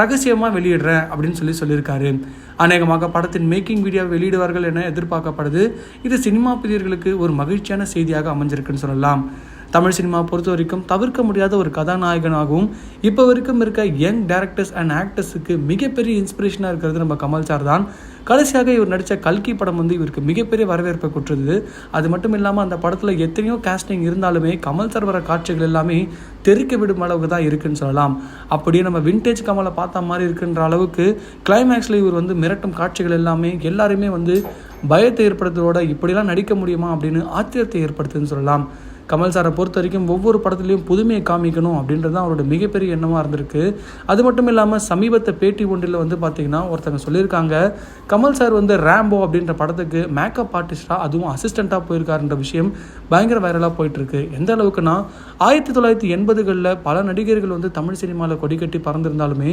ரகசியமாக வெளியிடுறேன் அப்படின்னு சொல்லியிருக்காரு. அநேகமாக படத்தின் மேக்கிங் வீடியோ வெளியிடுவார்கள் என எதிர்பார்க்கப்படுது. இது சினிமா பிரியர்களுக்கு ஒரு மகிழ்ச்சியான செய்தியாக அமைஞ்சிருக்குன்னு சொல்லலாம். தமிழ் சினிமா பொறுத்த வரைக்கும் தவிர்க்க முடியாத ஒரு கதாநாயகனாகவும் இப்போ வரைக்கும் இருக்க யங் டேரக்டர்ஸ் அண்ட் ஆக்டர்ஸுக்கு மிகப்பெரிய இன்ஸ்பிரேஷனாக இருக்கிறது நம்ம கமல் சார் தான். கடைசியாக இவர் நடித்த கல்கி படம் இவருக்கு மிகப்பெரிய வரவேற்பை கொடுத்தது. அது மட்டும் இல்லாமல் அந்த படத்தில் எத்தனையோ காஸ்டிங் இருந்தாலுமே கமல் சார் வர காட்சிகள் எல்லாமே தெறிக்க விடும் அளவுக்கு தான் இருக்குன்னு சொல்லலாம். அப்படியே நம்ம விண்டேஜ் கமலை பார்த்த மாதிரி இருக்குன்ற அளவுக்கு கிளைமேக்ஸில் இவர் மிரட்டும் காட்சிகள் எல்லாமே எல்லாருமே பயத்தை ஏற்படுத்துவதோட இப்படிலாம் நடிக்க முடியுமா அப்படின்னு ஆச்சரியத்தை ஏற்படுத்துதுன்னு சொல்லலாம். கமல் சாரை பொறுத்த வரைக்கும் ஒவ்வொரு படத்துலையும் புதுமையை காமிக்கணும் அப்படின்றது தான் அவரோட மிகப்பெரிய எண்ணமாக இருந்திருக்கு. அது மட்டும் இல்லாமல் சமீபத்தை பேட்டி ஒன்றில் பார்த்தீங்கன்னா ஒருத்தங்க சொல்லியிருக்காங்க, கமல் சார் ரேம்போ அப்படின்ற படத்துக்கு மேக்கப் ஆர்டிஸ்டாக அதுவும் அசிஸ்டண்ட்டாக போயிருக்காருன்ற விஷயம் பயங்கர வைரலாக போயிட்டுருக்கு. எந்த அளவுக்குன்னா 1980களில் பல நடிகர்கள் தமிழ் சினிமாவில் கொடி கட்டி பறந்திருந்தாலுமே